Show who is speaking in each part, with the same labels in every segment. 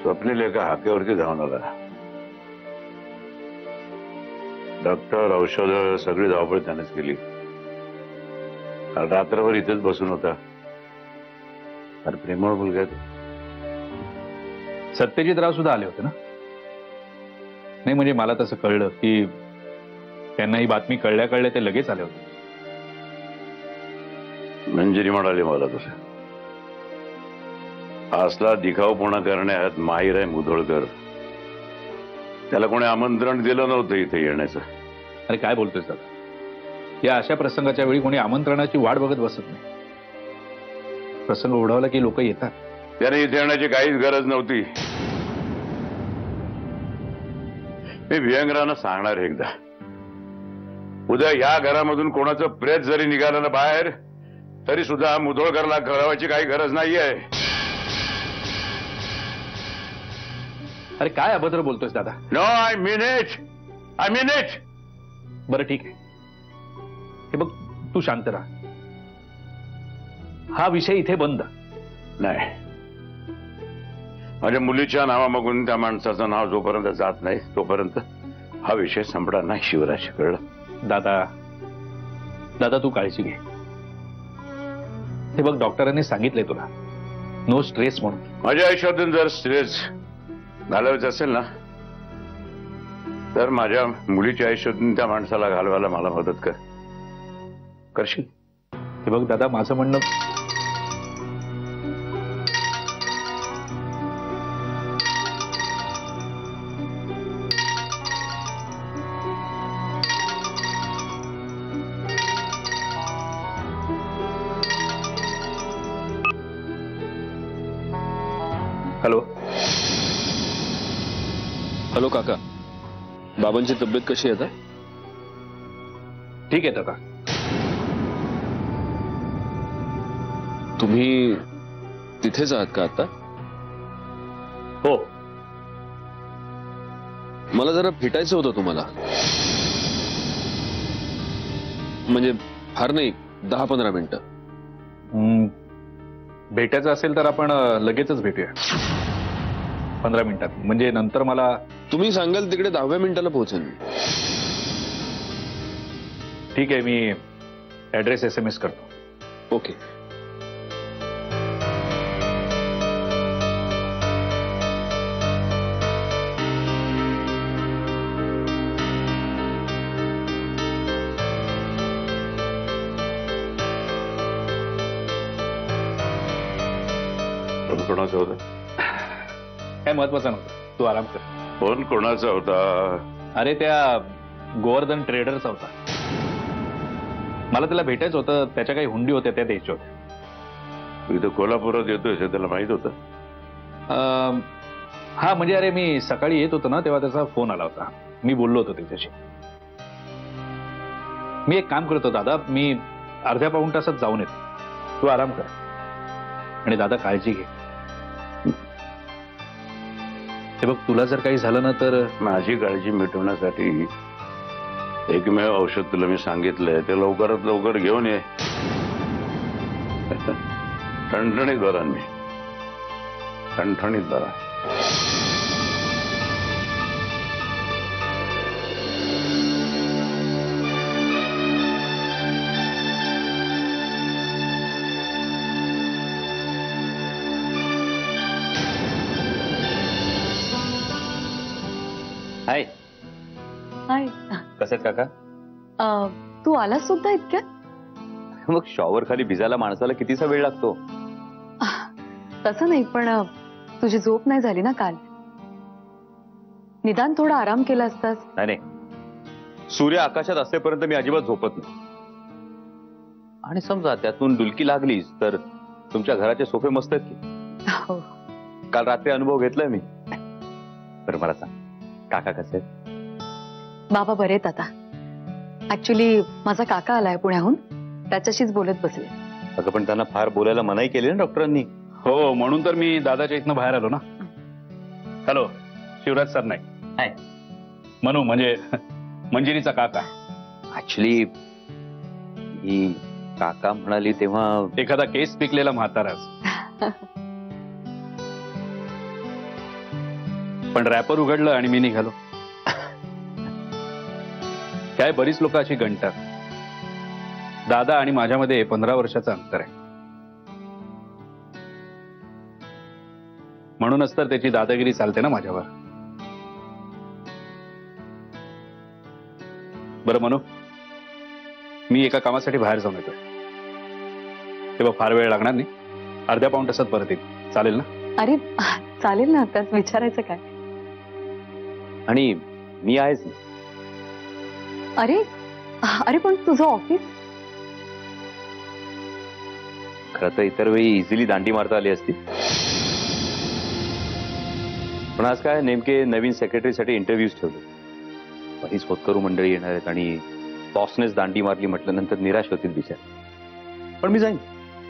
Speaker 1: स्वप्नील एका हाकेवरती धावून आला. डॉक्टर, औषध, सगळी धावपळ त्यानेच केली. काल रात्रभर इथेच बसून होता. अरे प्रेमळ मुलगा आहे.
Speaker 2: सत्यजितराव सुद्धा आले होते ना? नाही म्हणजे मला तसं कळलं की त्यांना ही बातमी कळल्या कळल्या ते लगेच आले होते.
Speaker 1: मंजिरी म्हणाली मला तसं. असला दिखावपणा करण्यात माहीर आहे मुधोळकर. त्याला कोणी आमंत्रण दिलं नव्हतं इथे येण्याचं.
Speaker 2: अरे काय बोलतोय दादा? या अशा प्रसंगाच्या वेळी कोणी आमंत्रणाची वाट बघत बसत नाही. प्रसंग ओढवला की लोक येतात.
Speaker 1: त्याने इथे येण्याची काहीच गरज नव्हती. मी विहंगरांना सांगणार एकदा. उद्या या घरामधून कोणाचं प्रेत जरी निघालं ना बाहेर तरी सुद्धा मुधोळकरला कळवायची काही गरज नाहीये.
Speaker 2: अरे काय अभद्र बोलतोयस दादा?
Speaker 1: No, I mean it.
Speaker 2: बरं ठीक आहे. हे बघ, तू शांत राहा. हा विषय इथे बंद.
Speaker 1: नाही, माझ्या मुलीच्या नावामागून त्या माणसाचं नाव जोपर्यंत जात नाही तोपर्यंत हा विषय संपणार नाही. शिवराज, कळलं?
Speaker 2: दादा दादा तू काळजी घे. हे बघ, डॉक्टरांनी सांगितलंय तुला नो स्ट्रेस म्हणून.
Speaker 1: माझ्या आयुष्यातून जर स्ट्रेस घालवायचं असेल ना तर माझ्या मुलीच्या आयुष्यातून त्या माणसाला घालवायला मला मदत करशील?
Speaker 2: हे बघ दादा, माझं म्हणणं हॅलो
Speaker 3: हॅलो काका, बाबांची तब्येत कशी आहे?
Speaker 2: ठीक आहे दादा.
Speaker 3: तुम्ही तिथेच आहात का आता?
Speaker 2: हो.
Speaker 3: मला जरा भेटायचं होतं तुम्हाला. म्हणजे फार नाही, 10-15 मिनिटं.
Speaker 2: भेटायचं असेल तर आपण लगेचच भेटूया. 15 मिनिटात म्हणजे नंतर मला.
Speaker 3: तुम्ही सांगाल तिकडे 10व्या मिनिटाला पोहोचेन.
Speaker 2: ठीक आहे, मी ऍड्रेस SMS करतो.
Speaker 3: ओके.
Speaker 1: फोन कोणाचा होता?
Speaker 2: काय महत्वाचं नव्हतं, तू आराम कर.
Speaker 1: फोन कोणाचा होता?
Speaker 2: अरे त्या गोवर्धन ट्रेडरचा होता. मला त्याला भेटायचं होतं. त्याच्या काही हुंडी होत्या त्या द्यायच्या होत्या.
Speaker 1: इथं कोल्हापुरात येतोय हे त्याला माहित होतं?
Speaker 2: हा म्हणजे अरे मी सकाळी येत होतो ना तेव्हा त्याचा फोन आला होता. मी बोललो होतो त्याच्याशी. मी एक काम करतो दादा, मी अर्ध्या-पाऊण तासात जाऊन येतो. तू आराम कर. आणि दादा काळजी घे. हे बघ, तुला जर काही झालं ना तर.
Speaker 1: माझी काळजी मिटवण्यासाठी एकमेव औषध तुला मी सांगितलंय ते लवकरात लवकर घेऊन ये. ठणठणीत बरा. मी ठणठणीत बरा.
Speaker 4: हाय
Speaker 5: हाय.
Speaker 4: कसे आहेत काका?
Speaker 5: तू आलास सुद्धा इतक्या?
Speaker 4: मग शॉवर खाली भिजायला माणसाला कितीसा वेळ लागतो?
Speaker 5: तसं नाही, पण तुझी झोप नाही झाली ना काल. निदान थोडा आराम केला असतास.
Speaker 4: नाही नाही, सूर्य आकाशात असेपर्यंत मी अजिबात झोपत नाही. आणि समजा त्यातून डुलकी लागलीच तर तुमच्या घराचे सोफे मस्त आहेत की?
Speaker 5: हो.
Speaker 4: काल रात्री अनुभव घेतलाय मी. बरं मला सांग, काका कसे आहेत?
Speaker 5: बाबा बरे आहेत आता. ऍक्च्युली माझा काका आलाय पुण्याहून, त्याच्याशीच बोलत बसले.
Speaker 4: अगं पण त्यांना फार बोलायला मनाई केली ना डॉक्टरांनी.
Speaker 2: हो, म्हणून तर मी दादाच्या इथनं बाहेर आलो ना. हॅलो, शिवराज सर नाही.
Speaker 4: हाय.
Speaker 2: मनू म्हणजे मंजिरीचा काका.
Speaker 4: ऍक्च्युली ही काका म्हणाली तेव्हा
Speaker 2: एखादा केस पिकलेला म्हाताराच. पण रॅपर उघडलं आणि मी निघालो. काय बरीच लोक अशी गणतात. दादा आणि माझ्यामध्ये 15 वर्षाचं अंतर आहे. म्हणूनच तर त्याची दादागिरी चालते ना माझ्यावर. बरं मनू, मी एका कामासाठी बाहेर जाऊन येतोय. तेव्हा फार वेळ लागणार नाही. अर्ध्या पाऊण तासात परत येईल. चालेल ना?
Speaker 5: अरे चालेल ना, त्यात विचारायचं काय.
Speaker 4: आणि मी आहेच ना.
Speaker 5: अरे अरे पण तुझं ऑफिस.
Speaker 4: खरं तर इतर वेळी इझिली दांडी मारता आली असती, पण आज काय नेमके नवीन सेक्रेटरीसाठी इंटरव्ह्यूज ठेवले. बरीच होतकरू मंडळी येणार आहेत आणि बॉसनेच दांडी मारली म्हटल्यानंतर निराश होतील बिचार. पण मी जाईन,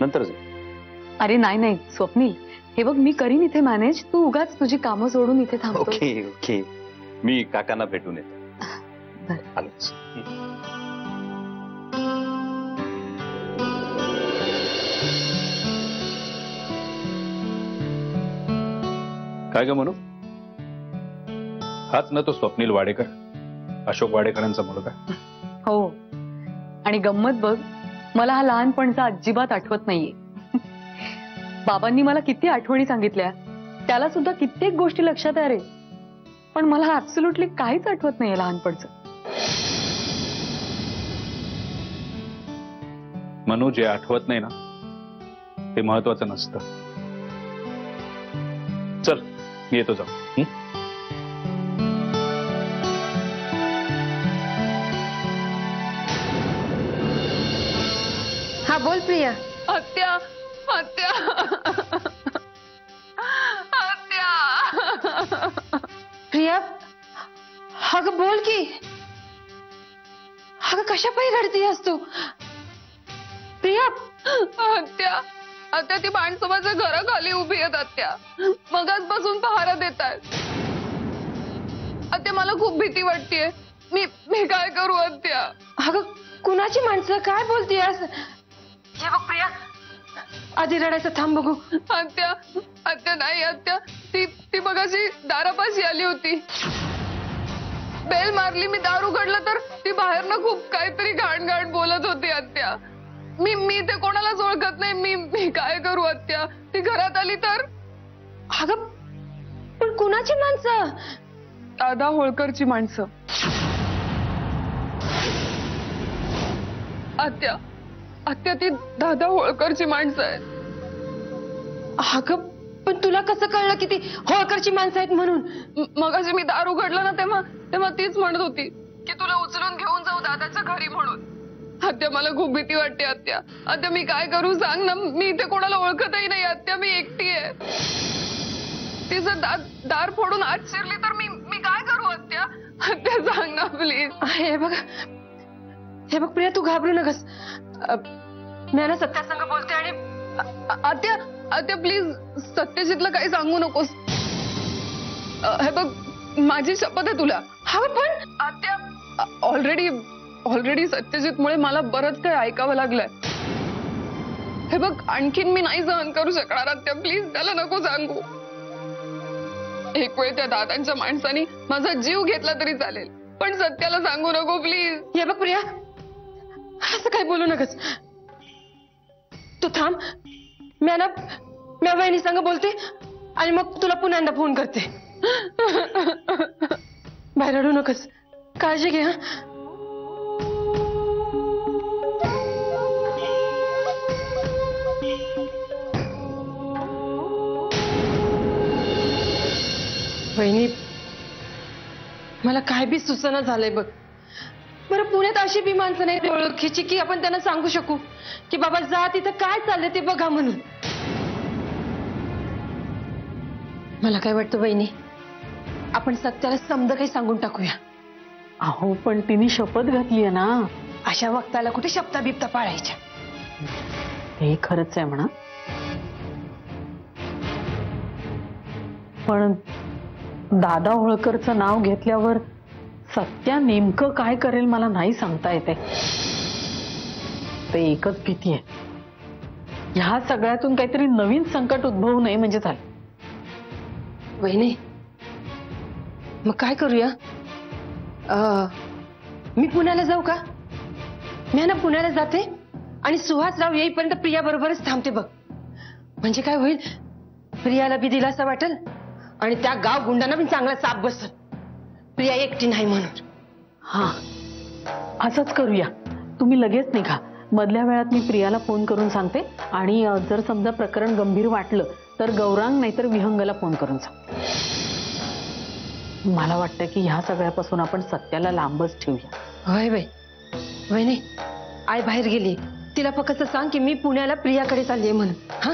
Speaker 4: नंतर जाईन.
Speaker 5: अरे नाही नाही स्वप्नील, हे बघ मी करीन इथे मॅनेज. तू उगाच तुझी कामं सोडून इथे थांबतो.
Speaker 4: ओके ओके, मी काकांना भेटून येतो.
Speaker 5: बरं.
Speaker 4: आलोच.
Speaker 2: काय ग म्हणू? हाच ना तो स्वप्नील वाडेकर, अशोक वाडेकरांचा मुलगा.
Speaker 5: हो, आणि गंमत बघ, मला हा लहानपणचा अजिबात आठवत नाहीये. बाबांनी मला किती आठवणी सांगितल्या, त्याला सुद्धा कित्येक गोष्टी लक्षात आहे रे, पण मला ऍब्सोल्युटली काहीच आठवत नाहीये लहानपणचं.
Speaker 2: मनू, जे आठवत नाही ना ते महत्वाचं नसतं. चल मी येतो जाऊ.
Speaker 6: हा बोल प्रिया.
Speaker 7: आत्या आत्या आत्या.
Speaker 6: प्रिया अगं बोल की. अगं कशा पायी रडतीयस तू? प्रिया.
Speaker 7: आत्या आत्या, ती माणसं माझ्या घराखाली उभी आहेत आत्या. मगाचपासून पहारा देत आहेत आत्या. मला खूप भीती वाटतेय. मी काय करू आत्या?
Speaker 6: अगं कुणाची माणसं? काय बोलतीयस? हे बघ प्रिया, आधी रडायचं थांब बघू.
Speaker 7: आत्या आत्या नाही आत्या, ती मगाशी दारापाशी आली होती. बेल मारली, मी दार उघडलं तर ती बाहेरनं खूप काहीतरी घाण घाण बोलत होती आत्या. मी ते कोणालाच ओळखत नाही. मी काय करू आत्या? ती घरात आली तर?
Speaker 6: अगं पण कुणाची माणसं?
Speaker 7: दादा होळकरची माणसं आत्या. आत्या, ती दादा होळकरची माणसं आहेत.
Speaker 6: अगं पण तुला कसं कळलं की ती होळकरची माणसं आहेत म्हणून?
Speaker 7: मगाशी मी दार उघडलं ना, तेव्हा तीच म्हणत होती की तुला उचलून घेऊन जाऊ दादाच्या घरी म्हणून. आत्या मला खूप भीती वाटते आत्या. आत्या मी काय करू सांग ना. मी इथे कोणाला ओळखतही नाही आत्या. मी एकटी आहे. ती जर दार फोडून आत शिरली तर मी काय करू आत्या? आत्या सांग ना प्लीज.
Speaker 6: हे बघ प्रिया, तू घाबरू नकस. मी ना सत्यासंग बोलते आणि
Speaker 7: आत्या आत्या प्लीज सत्यजितला काही सांगू नकोस. हे बघ माझी शपथ आहे तुला.
Speaker 6: हा पण
Speaker 7: आत्या, ऑलरेडी सत्यजितमुळे मला बरंच काही ऐकावं लागलंय. हे बघ आणखीन मी नाही सहन करू शकणार आत्या. प्लीज त्याला नको सांगू. एक वेळ त्या दादांच्या माणसानी माझा जीव घेतला तरी चालेल, पण सत्याला सांगू नको प्लीज.
Speaker 6: हे बघ प्रिया, असं काही बोलू नकस. तू थांब. मी वहिनी संग बोलते आणि मग तुला पुन्हा फोन करते. बाहेर रडू नकस. काळजी घे. वहिनी, मला काय बी सुचना झालंय बघ. बरं पुण्यात अशी बी माणसं नाही ओळखीची की आपण त्यांना सांगू शकू की बाबा जा तिथं काय चाललंय ते बघा म्हणून. मला काय वाटतं वहिनी, आपण सत्याला समज काही सांगून टाकूया.
Speaker 8: अहो पण तिने शपथ घातली आहे ना.
Speaker 6: अशा वक्ताला कुठे शब्दा बिब्ता पाळायच्या.
Speaker 8: हे खरंच आहे म्हणा, पण दादा होळकरचं नाव घेतल्यावर सत्या नेमकं काय करेल मला नाही सांगता येते. ते एकच भीती आहे, ह्या सगळ्यातून काहीतरी नवीन संकट उद्भवू नये म्हणजे झालं.
Speaker 6: वहिनी, मग काय करूया? मी पुण्याला जाऊ का? मी ना पुण्याला जाते आणि सुहासराव येईपर्यंत प्रिया बरोबरच थांबते बघ. म्हणजे काय होईल, प्रियाला बी दिलासा वाटेल आणि त्या गाव गुंडांना पण चांगला साप बसल, प्रिया एकटी नाही म्हणून.
Speaker 8: हा, असंच करूया. तुम्ही लगेच निघा. मधल्या वेळात मी प्रियाला फोन करून सांगते आणि जर समजा प्रकरण गंभीर वाटलं तर गौरांग नाहीतर विहंगला फोन करून सांगते. मला वाटतं की ह्या सगळ्यापासून आपण सत्याला लांबच ठेवूया.
Speaker 6: होय बाई, वहिनी आई बाहेर गेली, तिला फक्त सांग की मी पुण्याला प्रियाकडे चाललीये म्हणून. हा,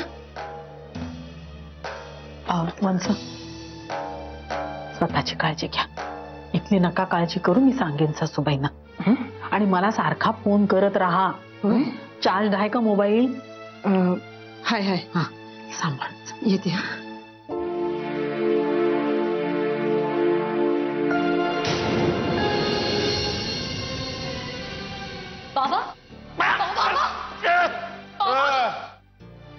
Speaker 8: माणसं स्वतःची काळजी घ्या. इथली नका काळजी करू, मी सांगेन सासूबाईंना. आणि मला सारखा फोन करत राहा. चार्ज आहे का मोबाईल?
Speaker 6: हाय हाय.
Speaker 8: हा, सांभाळ.
Speaker 6: येते.
Speaker 5: बाबा,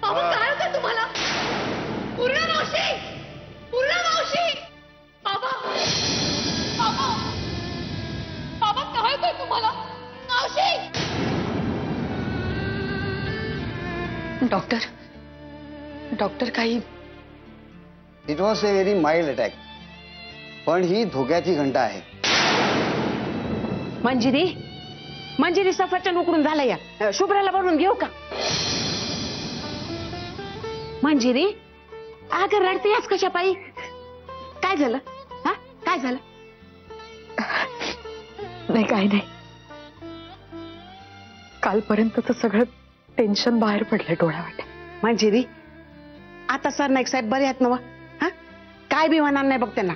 Speaker 5: बाबा काय होतं तुम्हाला? पूर्ण मावशी, पूर्ण मावशी, बाबा बाबा बाबा काय होतं तुम्हाला? मावशी. डॉक्टर काही?
Speaker 9: It was a very mild attack, पण ही धोक्याची घंटा आहे.
Speaker 10: मंजिरी सफरचंद उकडून झालं या. शुभ्राला बनवून घेऊ का? मंजिरी अगं रडतेस कशा पायी? काय झालं? हा, काय झालं?
Speaker 8: नाही, काय नाही. कालपर्यंतच सगळं टेन्शन बाहेर पडलंय डोळ्यावाटे.
Speaker 10: मंजिरी आता सरनाईक साहेब बरे आहेत ना? हा, काय बी होणार नाही बघ त्यांना.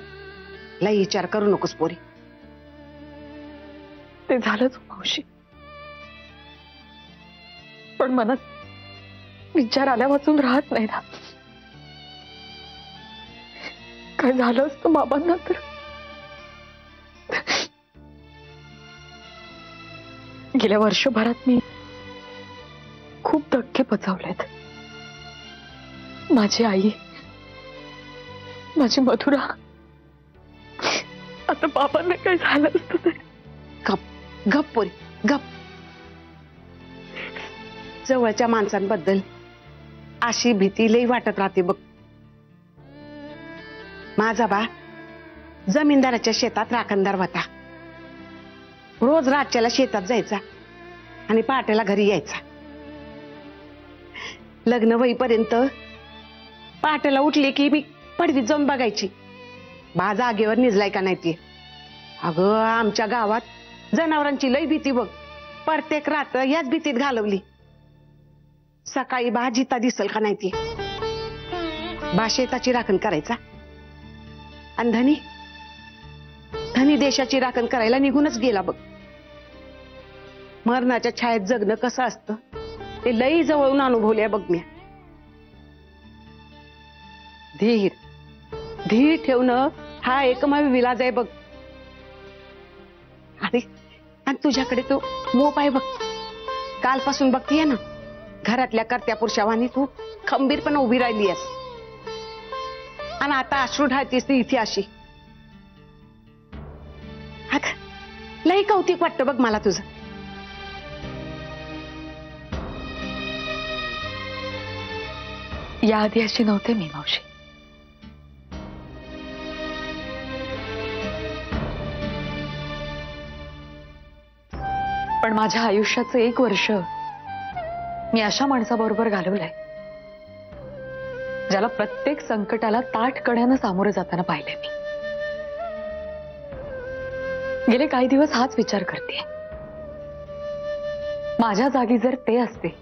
Speaker 10: लई विचार करू नकोस पोरी.
Speaker 8: ते झालंच मावशी, पण मनात विचार आल्यापासून राहत नाही ना. काय झालं असतं बाबांना तर? गेल्या वर्षभरात मी खूप धक्के पचवलेत. माझी आई, माझी मधुरा. आता बाबांना काय झालं असतं तर?
Speaker 10: गप पोरी गप. जवळच्या माणसांबद्दल अशी भीती लई वाटत राहते बघ. माझा बा जमीनदाराच्या शेतात राखणदार होता. रोज रातच्याला शेतात जायचा आणि पहाटेला घरी यायचा. लग्न होईपर्यंत पहाटेला उठले की मी पडवीत जाऊन बघायची बा जागेवर निजलाय का नाही ती. अगं आमच्या गावात जनावरांची लई भीती बघ. प्रत्येक रात याच भीतीत घालवली. सकाळी बा जिता दिसल का नाही ती. बा शेताची राखण करायचा आणि धनी देशाची राखण करायला निघूनच गेला बघ. मरणाच्या छायेत जगणं कसं असतं ते लई जवळून अनुभवले बघ मी. धीर ठेवणं हा एकमेव विलाज आहे बघ. आणि तुझ्याकडे तो मोप आहे बघ. कालपासून बघतीये ना, घरातल्या कर्त्या पुरुषावानी तू खंबीरपणे उभी राहिली आहेस आणि आता अश्रू ढाळतीस ती इथे अशी. लई कौतिक वाटतं बघ मला तुझं.
Speaker 8: याआधी अशी नव्हते मी मावशी. पण माझ्या आयुष्याचं 1 वर्ष मी अशा माणसाबरोबर घालवलंय ज्याला प्रत्येक संकटाला ताठकड्यानं सामोरं जाताना पाहिलंय मी. गेले काही दिवस हाच विचार करते, माझ्या जागी जर ते असते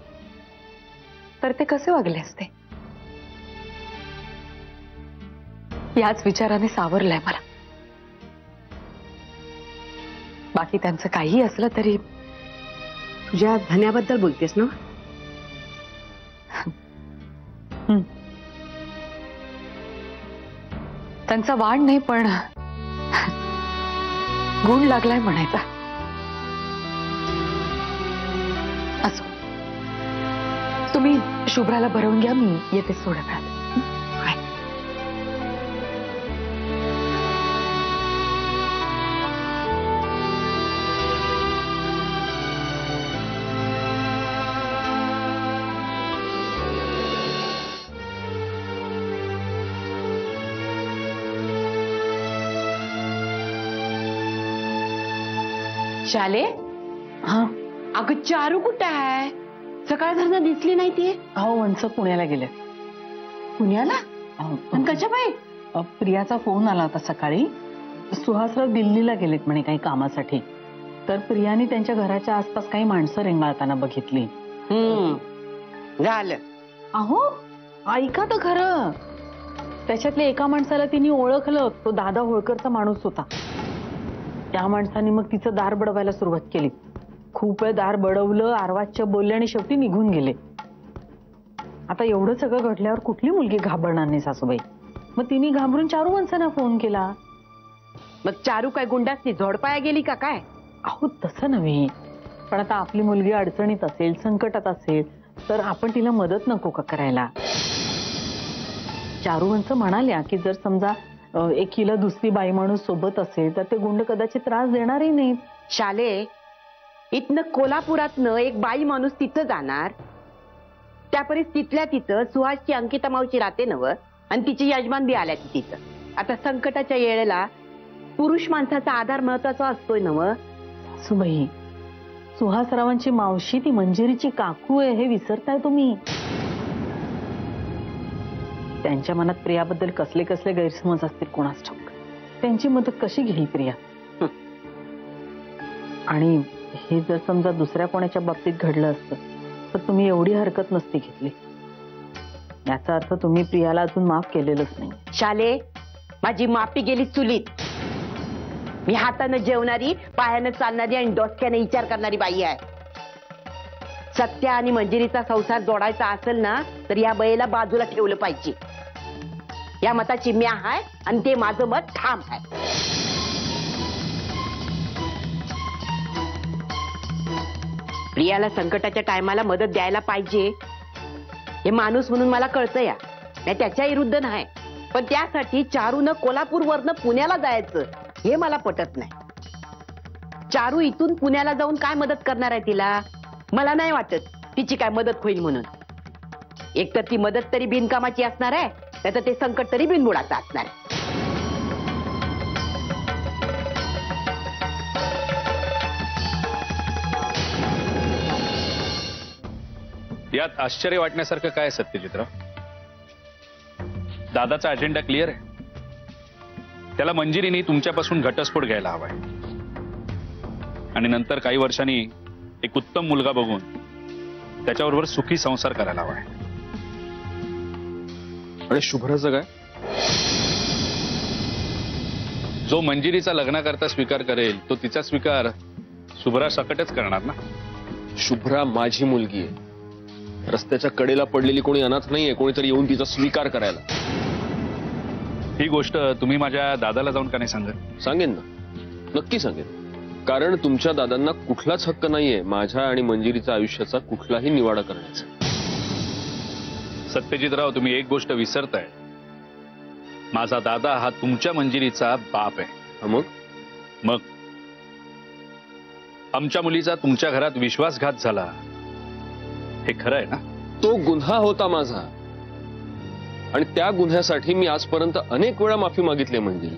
Speaker 8: तर ते कसे वागले असते. याच विचाराने सावरलंय मला. बाकी त्यांचं काही असलं तरी.
Speaker 10: तुझ्या धन्याबद्दल बोलतेस ना?
Speaker 8: त्यांचा वाण नाही पण गुण लागलाय म्हणायचा. असो, तुम्ही शुभ्राला भरवून घ्या, मी येते थोड्या वेळात.
Speaker 10: शाले,
Speaker 8: हा
Speaker 10: अगं चारू कुठं आहे? सकाळ धरणं दिसली नाही ती.
Speaker 8: अहो वंच पुण्याला गेले.
Speaker 10: पुण्याला? आणि कशा बाई?
Speaker 8: प्रियाचा फोन आला होता सकाळी. सुहासराव दिल्लीला गेलेत म्हणे काही कामासाठी. तर प्रियाने त्यांच्या घराच्या आसपास काही माणसं रेंगाळताना बघितली.
Speaker 10: झालं.
Speaker 8: अहो ऐका तर खरं. त्याच्यातल्या एका माणसाला तिने ओळखलं. तो दादा होळकरचा माणूस होता. त्या माणसाने मग तिचं दार बडवायला सुरुवात केली. खूप वेळ दार बडवलं, आरवाच्य बोलले आणि शेवटी निघून गेले. आता एवढं सगळं घडल्यावर कुठली मुलगी घाबरणार नाही सासूबाई. मग तिने घाबरून चारू वंचांना फोन केला.
Speaker 10: मग चारू काय गुंडासनी झोडपाया गेली का काय?
Speaker 8: अहो तसं नव्हे, पण आता आपली मुलगी अडचणीत असेल, संकटात असेल तर आपण तिला मदत नको का करायला? चारू वंच म्हणाल्या की जर समजा एकीला दुसरी बाई माणूस सोबत असेल तर ते गुंड कदाचित त्रास देणारही नाहीत.
Speaker 10: शाले, इथनं कोल्हापुरातनं एक बाई माणूस तिथं जाणार. त्यापरीस तिथल्या तिथं सुहासची अंकिता मावशी राहते नव, आणि तिची यजमान बी आल्या तिथं. आता संकटाच्या वेळेला पुरुष माणसाचा आधार महत्वाचा असतोय नव.
Speaker 8: सासूबाई, सुहासरावांची मावशी ती मंजिरीची काकू आहे हे विसरताय तुम्ही. त्यांच्या मनात प्रियाबद्दल कसले कसले गैरसमज असतील कोणास ठाऊक. त्यांची मदत कशी घेईल प्रिया? आणि हे जर समजा दुसऱ्या कोणाच्या बाबतीत घडलं असतं तर तुम्ही एवढी हरकत नसती घेतली. याचा अर्थ तुम्ही प्रियाला अजून माफ केलेलंच नाही.
Speaker 10: शाले, माझी माफी गेली चुलीत. मी हातानं जेवणारी, पायानं चालणारी आणि डोसक्याने विचार करणारी बाई आहे. सत्या आणि मंजिरीचा संसार जोडायचा असेल ना तर या बाईला बाजूला ठेवलं पाहिजे. या मताची मी आहे आणि ते माझं मत ठाम आहे. प्रियाला संकटाच्या टायमाला मदत द्यायला पाहिजे हे माणूस म्हणून मला कळतं या. मी त्याच्या विरुद्ध नाही, पण त्यासाठी चारूनं कोल्हापूरवरनं पुण्याला जायचं हे मला पटत नाही. चारू इथून पुण्याला जाऊन काय मदत करणार आहे तिला? मला नाही वाटत तिची काय मदत होईल म्हणून. एकतर ती मदत तरी बिनकामाची असणार आहे, नाहीतर ते संकट तरी बिनबुडाचं असणार आहे.
Speaker 2: यात आश्चर्य वाटण्यासारखं काय सत्यजितराव? दादाचा अजेंडा क्लिअर आहे. त्याला मंजिरीने तुमच्यापासून घटस्फोट घ्यायला हवाय आणि नंतर काही वर्षांनी एक उत्तम मुलगा बघून त्याच्याबरोबर सुखी संसार करायला हवाय.
Speaker 3: आणि शुभ्राचं काय?
Speaker 2: जो मंजिरीचा लग्नाकरता स्वीकार करेल तो तिचा स्वीकार शुभ्रा सकटच करणार ना.
Speaker 3: शुभ्रा माझी मुलगी आहे. रस्त्याच्या कडेला पडलेली कोणी अनाथ नाहीये, कोणीतरी येऊन तिचा स्वीकार करायला.
Speaker 2: ही गोष्ट तुम्ही माझ्या दादाला जाऊन का नाही सांगत?
Speaker 3: सांगेन ना, नक्की सांगेन. कारण तुमच्या दादांना कुठलाच हक्क नाहीये माझ्या आणि मंजिरीच्या आयुष्याचा कुठलाही निवाडा करण्याचा.
Speaker 2: सत्यजितराव, तुम्ही एक गोष्ट विसरताय. माझा दादा हा तुमच्या मंजिरीचा बाप आहे. मग आमच्या मुलीचा तुमच्या घरात विश्वासघात झाला हे खरं आहे ना?
Speaker 3: तो गुन्हा होता माझा आणि त्या गुन्ह्यासाठी मी आजपर्यंत अनेक वेळा माफी मागितली मंजिरी.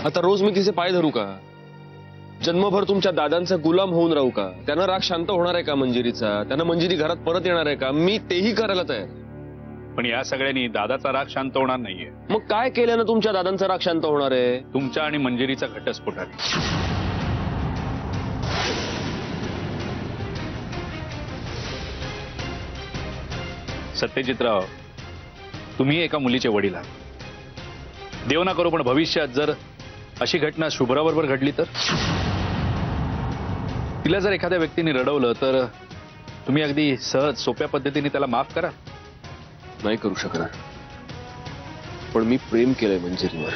Speaker 3: आता रोज मी तिचे पाय धरू का? जन्मभर तुमच्या दादांचा गुलाम होऊन राहू का? त्यांना राग शांत होणार आहे का मंजिरीचा? त्यांना मंजिरी घरात परत येणार आहे का? मी तेही करायला तयार.
Speaker 2: पण या सगळ्यांनी दादाचा राग शांत होणार नाहीये.
Speaker 3: मग काय केल्यानं तुमच्या दादांचा राग शांत होणार आहे?
Speaker 2: तुमच्या आणि मंजिरीचा घटस्फोटाने. सत्यजितराव, तुम्ही एका मुलीचे वडील आहात. देव ना करो पण भविष्यात जर अशी घटना शुभ्राबरोबर घडली तर? तिला जर एखाद्या व्यक्तीने रडवलं तर तुम्ही अगदी सहज सोप्या पद्धतीने त्याला माफ करा?
Speaker 3: नाही करू शकणार, पण मी प्रेम केलंय मंजिरीवर.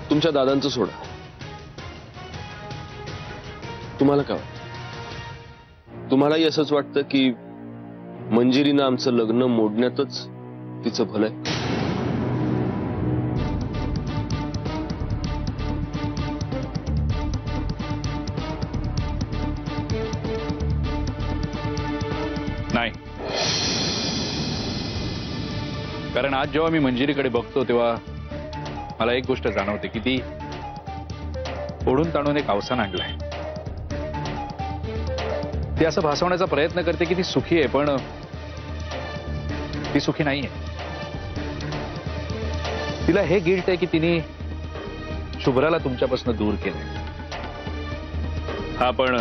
Speaker 3: तुमच्या दादांचं सोडा, तुम्हाला काय वाटतं? तुम्हालाही असंच वाटतं की मंजिरीनं आमचं लग्न मोडण्यातच तिचं भलंय?
Speaker 2: नाही, कारण आज जेव्हा मी मंजिरीकडे बघतो तेव्हा मला एक गोष्ट जाणवते की ती ओढून ताणून एक अवसान आणलंय. ती असं भासवण्याचा प्रयत्न करते की ती सुखी आहे, पण ती सुखी नाहीये. तिला हे गिल्ट आहे की तिने शुभ्राला तुमच्यापासून दूर केलंय. हा, पण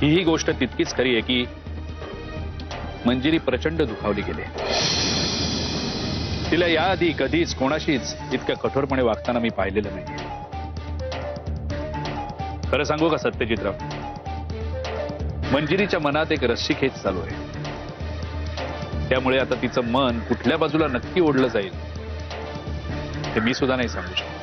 Speaker 2: ही गोष्ट तितकीच खरी आहे की मंजिरी प्रचंड दुखावली गेली. तिला याआधी कधीच कोणाशीच इतक्या कठोरपणे वागताना मी पाहिलेलं नाहीये. खरं सांगू का सत्यजितराव, मंजिरीच्या मनात एक रस्सीखेच चालू आहे. त्यामुळे आता तिचं मन कुठल्या बाजूला नक्की ओढलं जाईल हे मी सुद्धा नाही सांगू शकत.